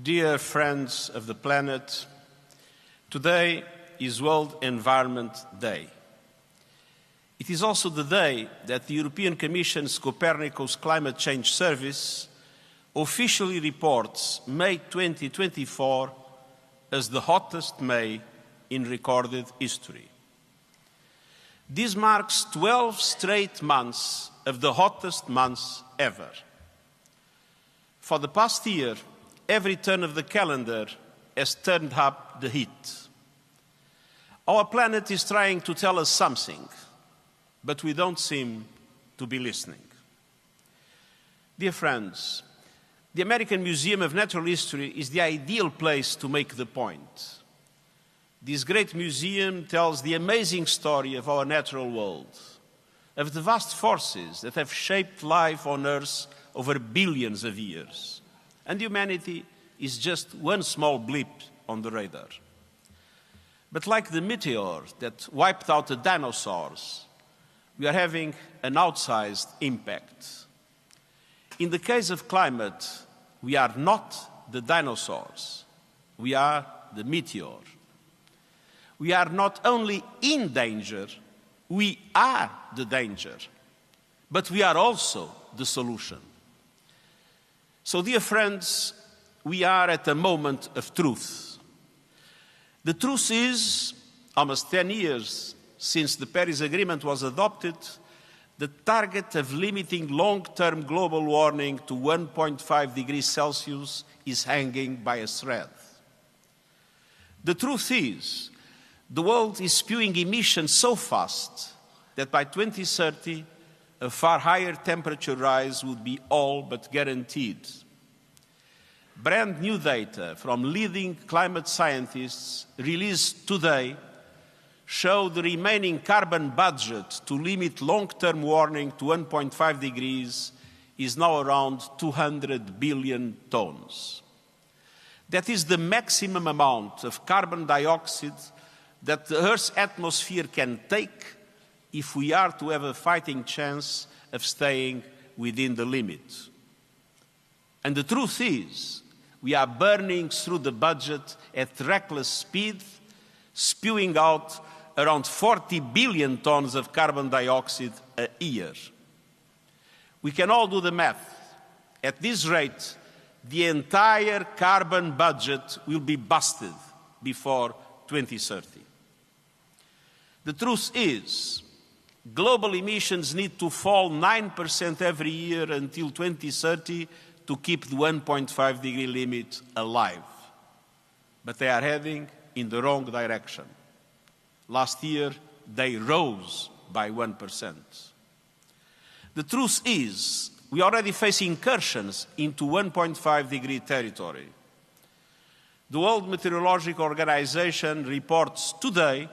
Dear friends of the planet, today is World Environment Day. It is also the day that the European Commission's Copernicus Climate Change Service officially reports May 2024 as the hottest May in recorded history. This marks 12 straight months of the hottest months ever. For the past year, every turn of the calendar has turned up the heat. Our planet is trying to tell us something, but we don't seem to be listening. Dear friends, the American Museum of Natural History is the ideal place to make the point. This great museum tells the amazing story of our natural world, of the vast forces that have shaped life on Earth over billions of years. And humanity is just one small blip on the radar. But like the meteor that wiped out the dinosaurs, we are having an outsized impact. In the case of climate, we are not the dinosaurs, we are the meteor. We are not only in danger, we are the danger, but we are also the solution. So, dear friends, we are at a moment of truth. The truth is, almost 10 years since the Paris Agreement was adopted, the target of limiting long-term global warming to 1.5 degrees Celsius is hanging by a thread. The truth is, the world is spewing emissions so fast that by 2030, a far higher temperature rise would be all but guaranteed. Brand new data from leading climate scientists released today show the remaining carbon budget to limit long-term warming to 1.5 degrees is now around 200 billion tons. That is the maximum amount of carbon dioxide that the Earth's atmosphere can take if we are to have a fighting chance of staying within the limit. And the truth is, we are burning through the budget at reckless speed, spewing out around 40 billion tons of carbon dioxide a year. We can all do the math. At this rate, the entire carbon budget will be busted before 2030. The truth is, global emissions need to fall 9% every year until 2030 to keep the 1.5 degree limit alive. But they are heading in the wrong direction. Last year, they rose by 1%. The truth is, we already face incursions into 1.5 degree territory. The World Meteorological Organization reports today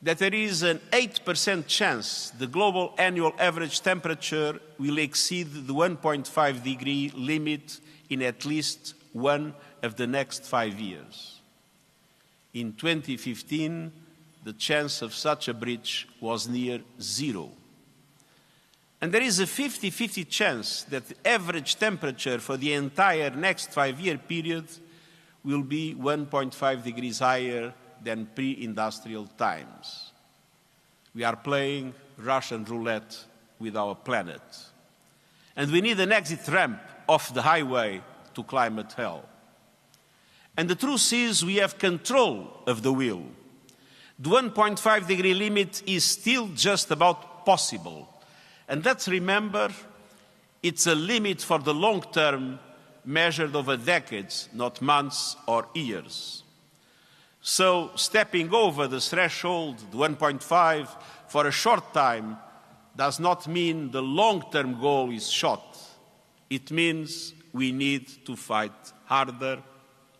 that there is an 8% chance the global annual average temperature will exceed the 1.5 degree limit in at least one of the next 5 years. In 2015, the chance of such a breach was near zero. And there is a 50-50 chance that the average temperature for the entire next 5-year period will be 1.5 degrees higher than pre-industrial times. We are playing Russian roulette with our planet. And we need an exit ramp off the highway to climate hell. And the truth is, we have control of the wheel. The 1.5 degree limit is still just about possible. And let's remember, it's a limit for the long term, measured over decades, not months or years. So stepping over the threshold, the 1.5, for a short time does not mean the long-term goal is shot. It means we need to fight harder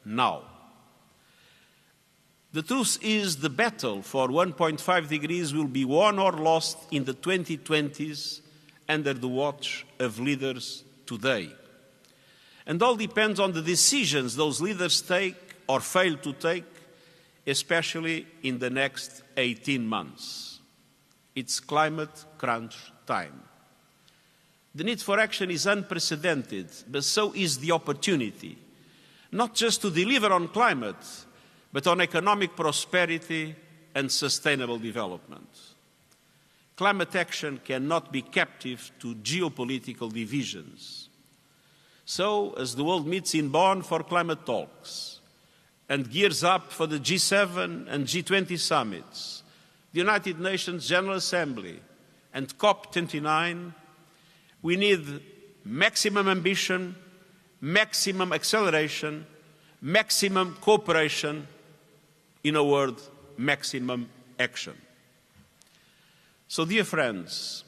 now. The truth is, the battle for 1.5 degrees will be won or lost in the 2020s under the watch of leaders today. And all depends on the decisions those leaders take or fail to take, especially in the next 18 months. It's climate crunch time. The need for action is unprecedented, but so is the opportunity. not just to deliver on climate, but on economic prosperity and sustainable development. Climate action cannot be captive to geopolitical divisions. So, as the world meets in Bonn for climate talks and gears up for the G7 and G20 summits, the United Nations General Assembly and COP29, we need maximum ambition, maximum acceleration, maximum cooperation, in a word, maximum action. So, dear friends,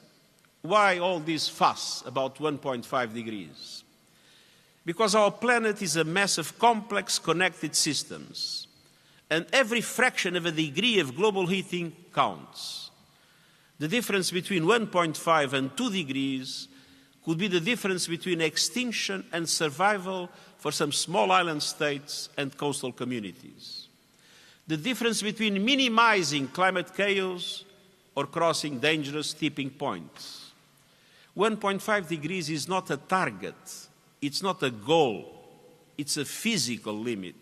why all this fuss about 1.5 degrees? Because our planet is a mess of complex connected systems, and every fraction of a degree of global heating counts. The difference between 1.5 and 2 degrees could be the difference between extinction and survival for some small island states and coastal communities. The difference between minimizing climate chaos or crossing dangerous tipping points. 1.5 degrees is not a target, it's not a goal, it's a physical limit.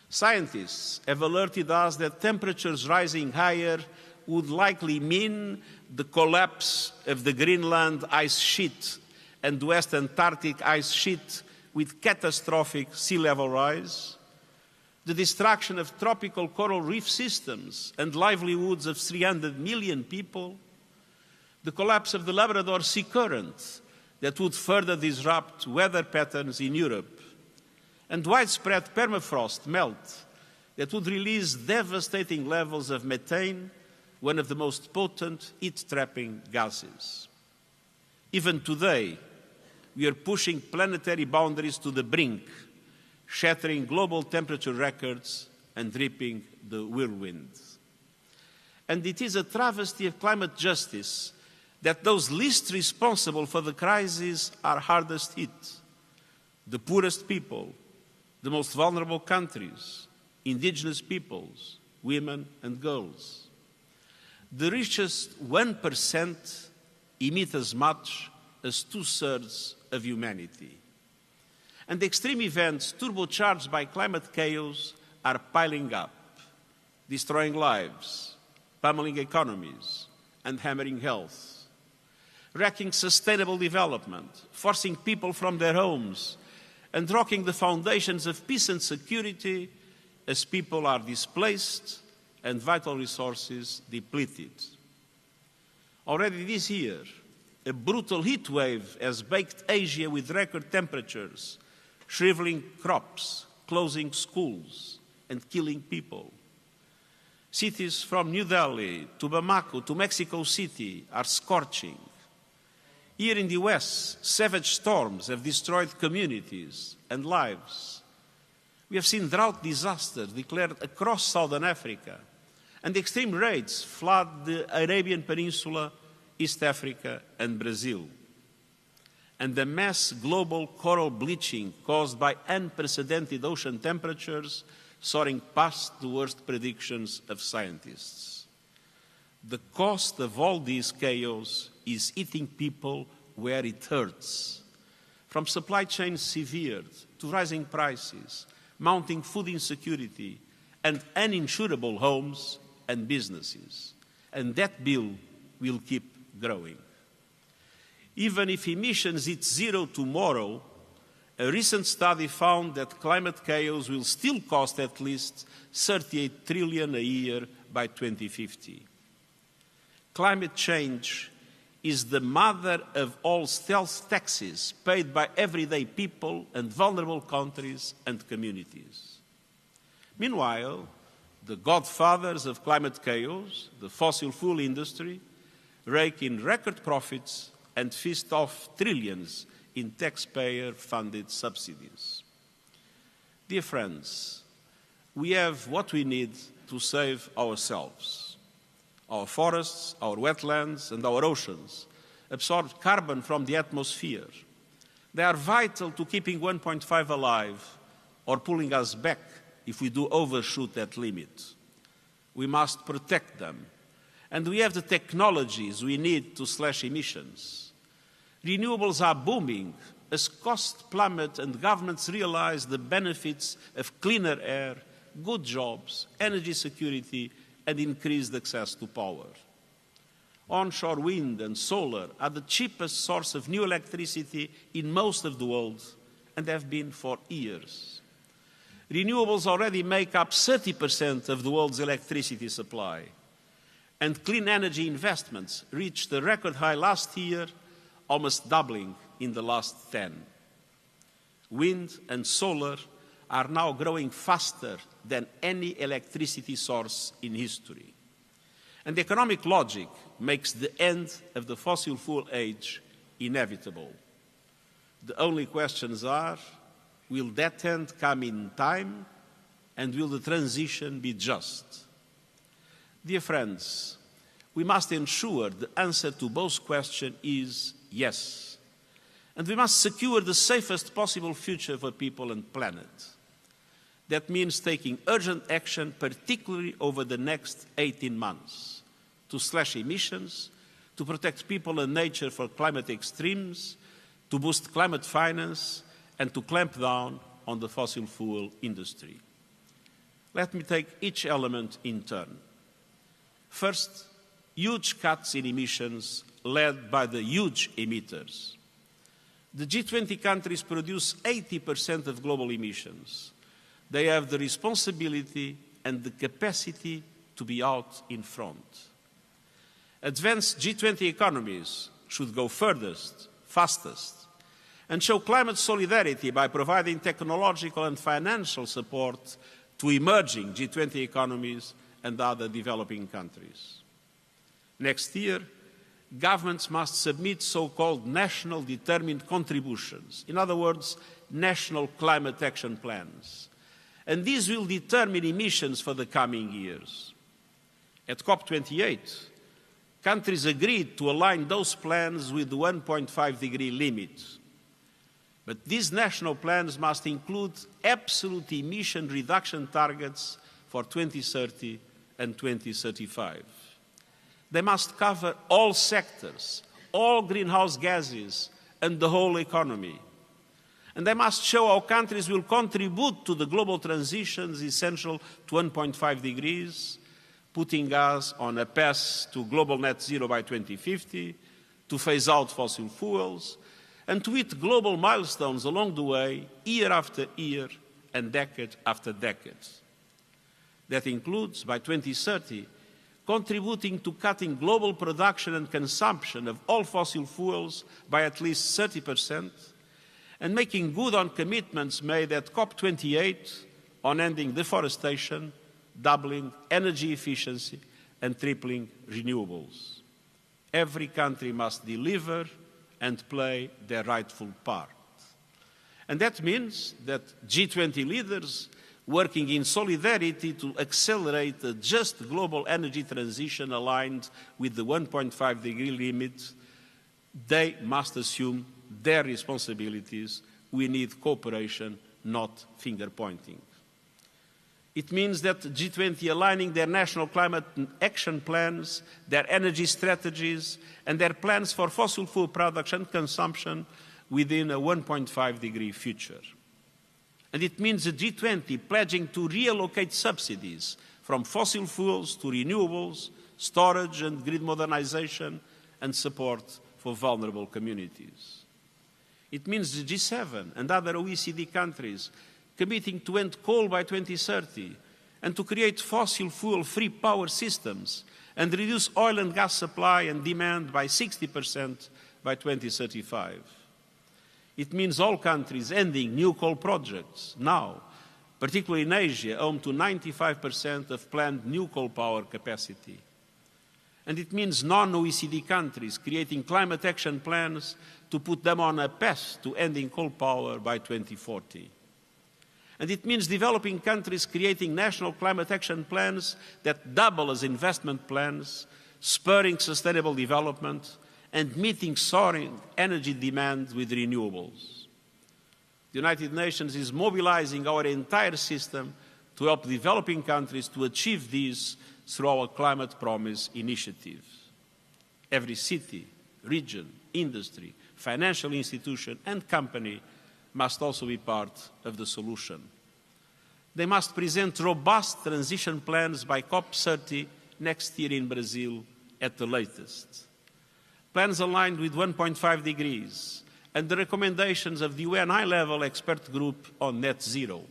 Scientists have alerted us that temperatures rising higher would likely mean the collapse of the Greenland ice sheet and West Antarctic ice sheet with catastrophic sea level rise, the destruction of tropical coral reef systems and livelihoods of 300 million people, the collapse of the Labrador Sea Current that would further disrupt weather patterns in Europe, and widespread permafrost melt that would release devastating levels of methane, one of the most potent heat-trapping gases. Even today, we are pushing planetary boundaries to the brink, shattering global temperature records and reaping the whirlwind. And it is a travesty of climate justice that those least responsible for the crisis are hardest hit: the poorest people, the most vulnerable countries, indigenous peoples, women and girls. The richest 1% emit as much as 2/3 of humanity. And extreme events turbocharged by climate chaos are piling up, destroying lives, pummeling economies, and hammering health, wrecking sustainable development, forcing people from their homes, and rocking the foundations of peace and security as people are displaced and vital resources depleted. Already this year, a brutal heat wave has baked Asia with record temperatures, shriveling crops, closing schools, and killing people. Cities from New Delhi to Bamako to Mexico City are scorching. Here in the West, savage storms have destroyed communities and lives. We have seen drought disasters declared across Southern Africa, and extreme rains flood the Arabian Peninsula, East Africa, and Brazil. And the mass global coral bleaching caused by unprecedented ocean temperatures soaring past the worst predictions of scientists. The cost of all this chaos is hitting people where it hurts, from supply chains severed to rising prices, mounting food insecurity, and uninsurable homes and businesses. And that bill will keep growing. Even if emissions hit zero tomorrow, a recent study found that climate chaos will still cost at least $38 trillion a year by 2050. Climate change is the mother of all stealth taxes paid by everyday people and vulnerable countries and communities. Meanwhile, the godfathers of climate chaos, the fossil fuel industry, rake in record profits and feast off trillions in taxpayer-funded subsidies. Dear friends, we have what we need to save ourselves. Our forests, our wetlands, and our oceans absorb carbon from the atmosphere. They are vital to keeping 1.5 alive or pulling us back if we do overshoot that limit. We must protect them, and we have the technologies we need to slash emissions. Renewables are booming, as costs plummet and governments realize the benefits of cleaner air, good jobs, energy security, and increased access to power. Onshore wind and solar are the cheapest source of new electricity in most of the world and have been for years. Renewables already make up 30% of the world's electricity supply, and clean energy investments reached a record high last year, almost doubling in the last 10. Wind and solar are now growing faster than any electricity source in history. And economic logic makes the end of the fossil fuel age inevitable. The only questions are, will that end come in time, and will the transition be just? Dear friends, we must ensure the answer to both questions is yes. And we must secure the safest possible future for people and planet. That means taking urgent action, particularly over the next 18 months, to slash emissions, to protect people and nature from climate extremes, to boost climate finance, and to clamp down on the fossil fuel industry. Let me take each element in turn. First, huge cuts in emissions led by the huge emitters. The G20 countries produce 80% of global emissions. They have the responsibility and the capacity to be out in front. Advanced G20 economies should go furthest, fastest, and show climate solidarity by providing technological and financial support to emerging G20 economies and other developing countries. Next year, governments must submit so-called national determined contributions, in other words, national climate action plans. And these will determine emissions for the coming years. At COP28, countries agreed to align those plans with the 1.5-degree limit. But these national plans must include absolute emission reduction targets for 2030 and 2035. They must cover all sectors, all greenhouse gases, and the whole economy. And they must show how countries will contribute to the global transitions essential to 1.5 degrees, putting us on a path to global net zero by 2050, to phase out fossil fuels, and to hit global milestones along the way, year after year and decade after decade. That includes, by 2030, contributing to cutting global production and consumption of all fossil fuels by at least 30%, and making good on commitments made at COP28 on ending deforestation, doubling energy efficiency, and tripling renewables. Every country must deliver and play their rightful part. And that means that G20 leaders working in solidarity to accelerate a just global energy transition aligned with the 1.5-degree limit, they must assume their responsibilities. We need cooperation, not finger-pointing. It means that G20 aligning their national climate action plans, their energy strategies, and their plans for fossil fuel production and consumption within a 1.5-degree future. And it means the G20 pledging to reallocate subsidies from fossil fuels to renewables, storage and grid modernization, and support for vulnerable communities. It means the G7 and other OECD countries committing to end coal by 2030 and to create fossil fuel-free power systems and reduce oil and gas supply and demand by 60% by 2035. It means all countries ending new coal projects now, particularly in Asia, home to 95% of planned new coal power capacity. And it means non-OECD countries creating climate action plans to put them on a path to ending coal power by 2040. And it means developing countries creating national climate action plans that double as investment plans, spurring sustainable development, and meeting soaring energy demand with renewables. The United Nations is mobilizing our entire system to help developing countries to achieve these through our Climate Promise initiative. Every city, region, industry, financial institution, and company must also be part of the solution. They must present robust transition plans by COP30 next year in Brazil at the latest. Plans aligned with 1.5 degrees and the recommendations of the UN high-level expert group on net zero.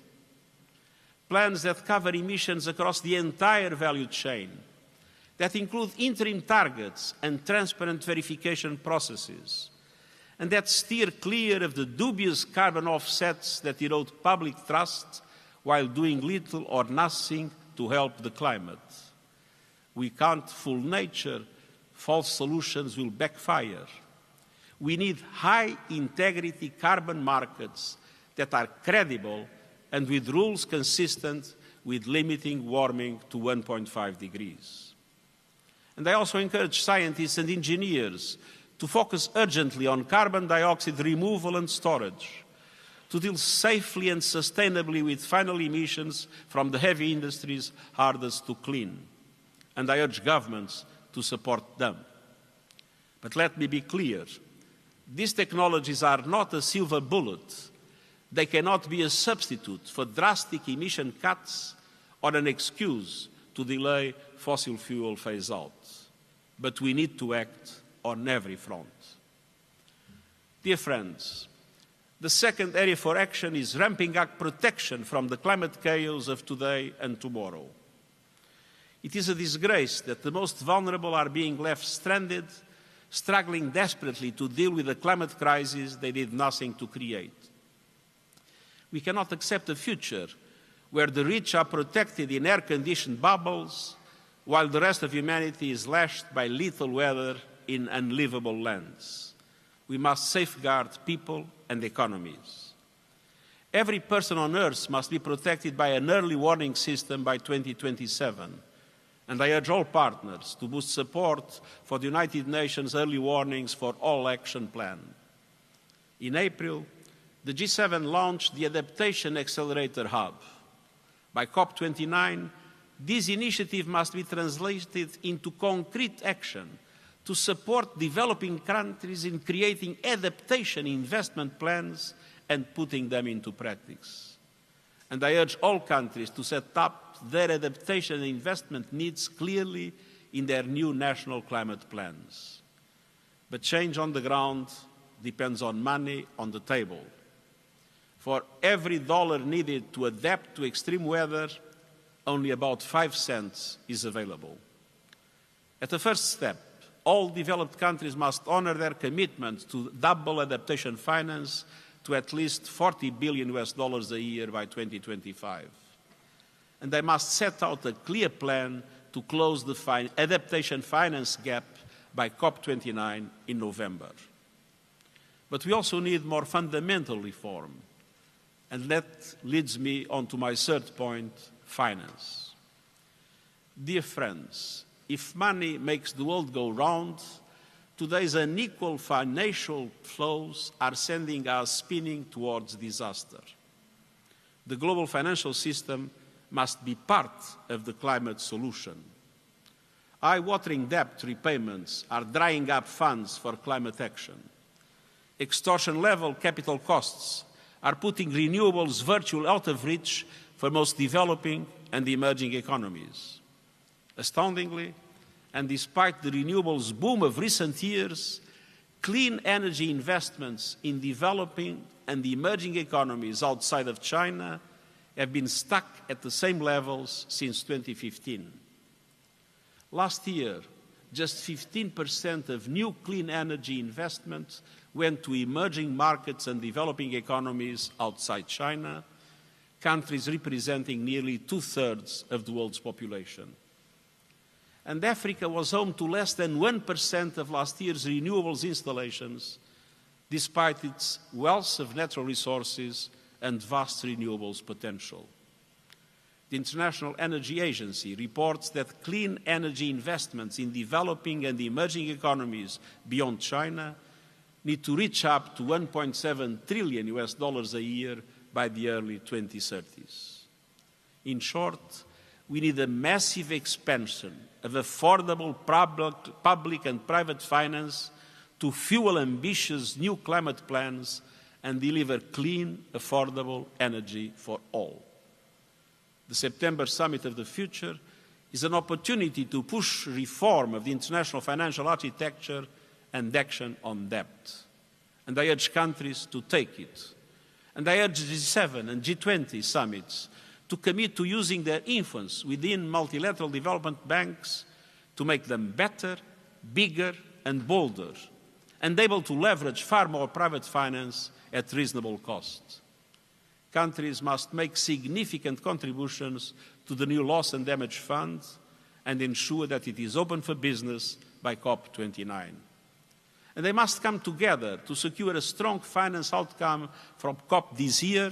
Plans that cover emissions across the entire value chain, that include interim targets and transparent verification processes, and that steer clear of the dubious carbon offsets that erode public trust while doing little or nothing to help the climate. We can't fool nature. False solutions will backfire. We need high-integrity carbon markets that are credible and with rules consistent with limiting warming to 1.5 degrees. And I also encourage scientists and engineers to focus urgently on carbon dioxide removal and storage, to deal safely and sustainably with final emissions from the heavy industries hardest to clean. And I urge governments to support them. But let me be clear, these technologies are not a silver bullet. They cannot be a substitute for drastic emission cuts or an excuse to delay fossil fuel phase-out. But we need to act on every front. Dear friends, the second area for action is ramping up protection from the climate chaos of today and tomorrow. It is a disgrace that the most vulnerable are being left stranded, struggling desperately to deal with a climate crisis they did nothing to create. We cannot accept a future where the rich are protected in air-conditioned bubbles while the rest of humanity is lashed by lethal weather in unlivable lands. We must safeguard people and economies. Every person on Earth must be protected by an early warning system by 2027. And I urge all partners to boost support for the United Nations Early Warnings for All Action Plan. In April, the G7 launched the Adaptation Accelerator Hub. By COP29, this initiative must be translated into concrete action to support developing countries in creating adaptation investment plans and putting them into practice. And I urge all countries to set up their adaptation and investment needs clearly in their new national climate plans. But change on the ground depends on money on the table. For every dollar needed to adapt to extreme weather, only about 5 cents is available. At the first step, all developed countries must honor their commitment to double adaptation finance to at least $40 billion a year by 2025. And they must set out a clear plan to close the adaptation finance gap by COP29 in November. But we also need more fundamental reform. And that leads me on to my third point, finance. Dear friends, if money makes the world go round, today's unequal financial flows are sending us spinning towards disaster. The global financial system must be part of the climate solution. Eye-watering debt repayments are drying up funds for climate action. Extortion-level capital costs are putting renewables virtually out of reach for most developing and emerging economies. Astoundingly, and despite the renewables boom of recent years, clean energy investments in developing and emerging economies outside of China have been stuck at the same levels since 2015. Last year, just 15% of new clean energy investments went to emerging markets and developing economies outside China, countries representing nearly 2/3 of the world's population. And Africa was home to less than 1% of last year's renewables installations, despite its wealth of natural resources and vast renewables potential. The International Energy Agency reports that clean energy investments in developing and emerging economies beyond China need to reach up to $1.7 trillion a year by the early 2030s. In short, we need a massive expansion of affordable public and private finance to fuel ambitious new climate plans and deliver clean, affordable energy for all. The September Summit of the Future is an opportunity to push reform of the international financial architecture and action on debt. And I urge countries to take it. And I urge G7 and G20 summits to commit to using their influence within multilateral development banks to make them better, bigger and bolder, and able to leverage far more private finance at reasonable cost. Countries must make significant contributions to the new Loss and Damage Fund and ensure that it is open for business by COP29. And they must come together to secure a strong finance outcome from COP this year,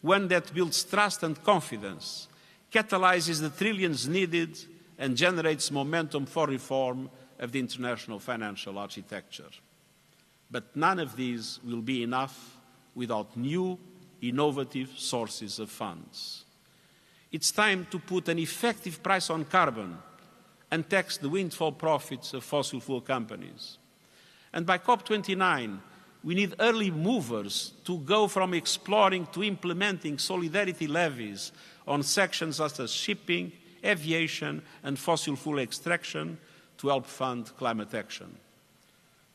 one that builds trust and confidence, catalyzes the trillions needed, and generates momentum for reform of the international financial architecture. But none of these will be enough without new, innovative sources of funds. It's time to put an effective price on carbon and tax the windfall profits of fossil fuel companies. And by COP29, we need early movers to go from exploring to implementing solidarity levies on sections such as shipping, aviation, and fossil fuel extraction to help fund climate action.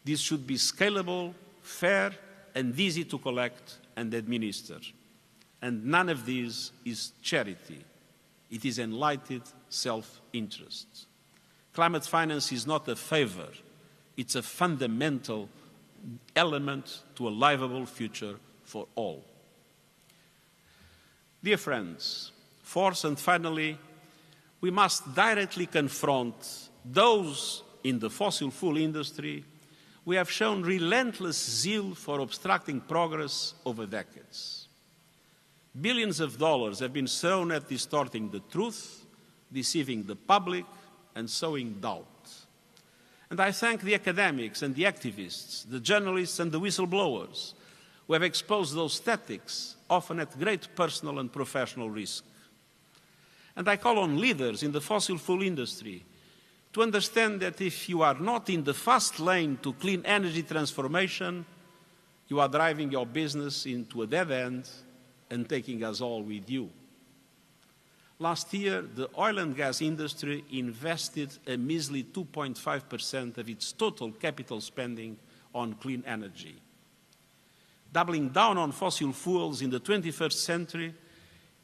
This should be scalable, fair, and easy to collect and administer. And none of this is charity. It is enlightened self-interest. Climate finance is not a favor. It's a fundamental element to a livable future for all. Dear friends, fourth and finally, we must directly confront those in the fossil fuel industry who have shown relentless zeal for obstructing progress over decades. Billions of dollars have been thrown at distorting the truth, deceiving the public, and sowing doubt. And I thank the academics and the activists, the journalists and the whistleblowers who have exposed those tactics, often at great personal and professional risk. And I call on leaders in the fossil fuel industry to understand that if you are not in the fast lane to clean energy transformation, you are driving your business into a dead end and taking us all with you. Last year, the oil and gas industry invested a measly 2.5% of its total capital spending on clean energy. Doubling down on fossil fuels in the 21st century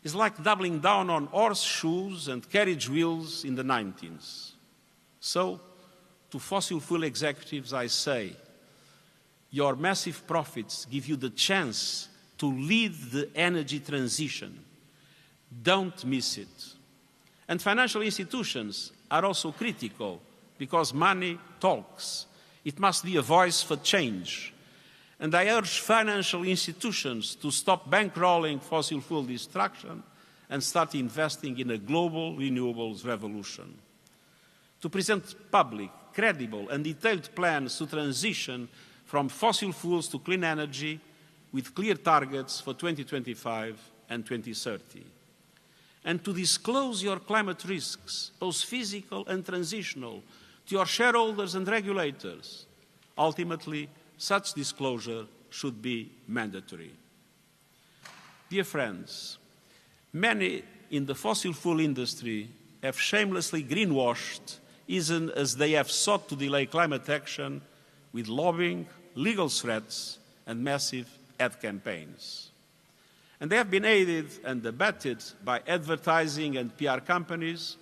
is like doubling down on horseshoes and carriage wheels in the 19th. So, to fossil fuel executives, I say, your massive profits give you the chance to lead the energy transition. Don't miss it. And financial institutions are also critical because money talks. It must be a voice for change. And I urge financial institutions to stop bankrolling fossil fuel destruction and start investing in a global renewables revolution. To present public, credible and detailed plans to transition from fossil fuels to clean energy with clear targets for 2025 and 2030. And to disclose your climate risks, both physical and transitional, to your shareholders and regulators. Ultimately, such disclosure should be mandatory. Dear friends, many in the fossil fuel industry have shamelessly greenwashed, even as they have sought to delay climate action with lobbying, legal threats, and massive ad campaigns. And they have been aided and abetted by advertising and PR companies.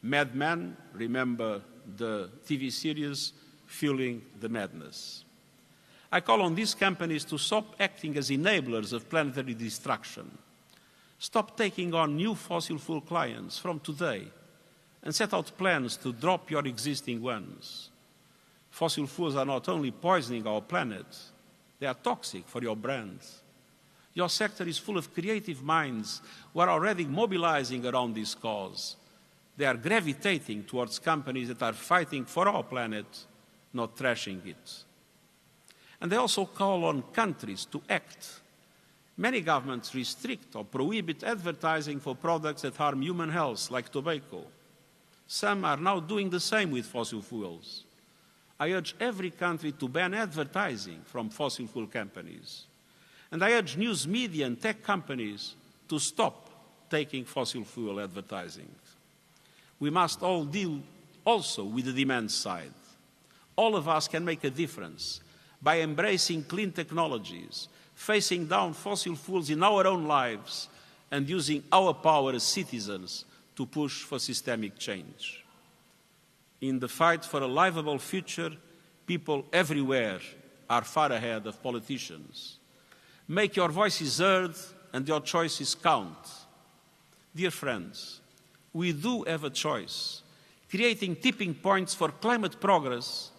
Mad Men, remember the TV series, fueling the madness. I call on these companies to stop acting as enablers of planetary destruction. Stop taking on new fossil fuel clients from today and set out plans to drop your existing ones. Fossil fuels are not only poisoning our planet, they are toxic for your brand. Your sector is full of creative minds who are already mobilizing around this cause. They are gravitating towards companies that are fighting for our planet, not trashing it. And they also call on countries to act. Many governments restrict or prohibit advertising for products that harm human health, like tobacco. Some are now doing the same with fossil fuels. I urge every country to ban advertising from fossil fuel companies. And I urge news media and tech companies to stop taking fossil fuel advertising. We must all deal also with the demand side. All of us can make a difference by embracing clean technologies, facing down fossil fuels in our own lives, and using our power as citizens to push for systemic change. In the fight for a livable future, people everywhere are far ahead of politicians. Make your voices heard and your choices count. Dear friends, we do have a choice, creating tipping points for climate progress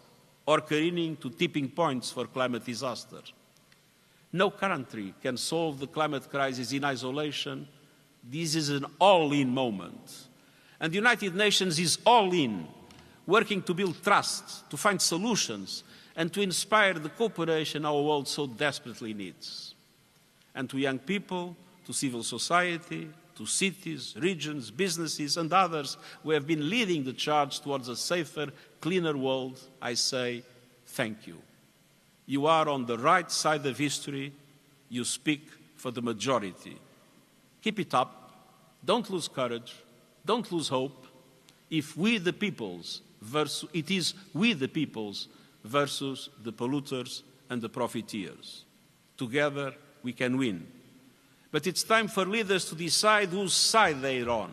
or careening to tipping points for climate disaster. No country can solve the climate crisis in isolation. This is an all-in moment. And the United Nations is all in, working to build trust, to find solutions, and to inspire the cooperation our world so desperately needs. And to young people, to civil society, to cities, regions, businesses, and others who have been leading the charge towards a safer, cleaner world, I say thank you. You are on the right side of history. You speak for the majority. Keep it up. Don't lose courage. Don't lose hope. It is we the peoples versus the polluters and the profiteers. Together we can win. But it's time for leaders to decide whose side they're on.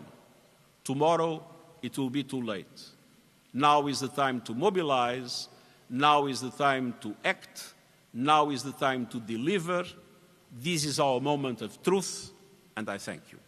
Tomorrow it will be too late. Now is the time to mobilize. Now is the time to act. Now is the time to deliver. This is our moment of truth, and I thank you.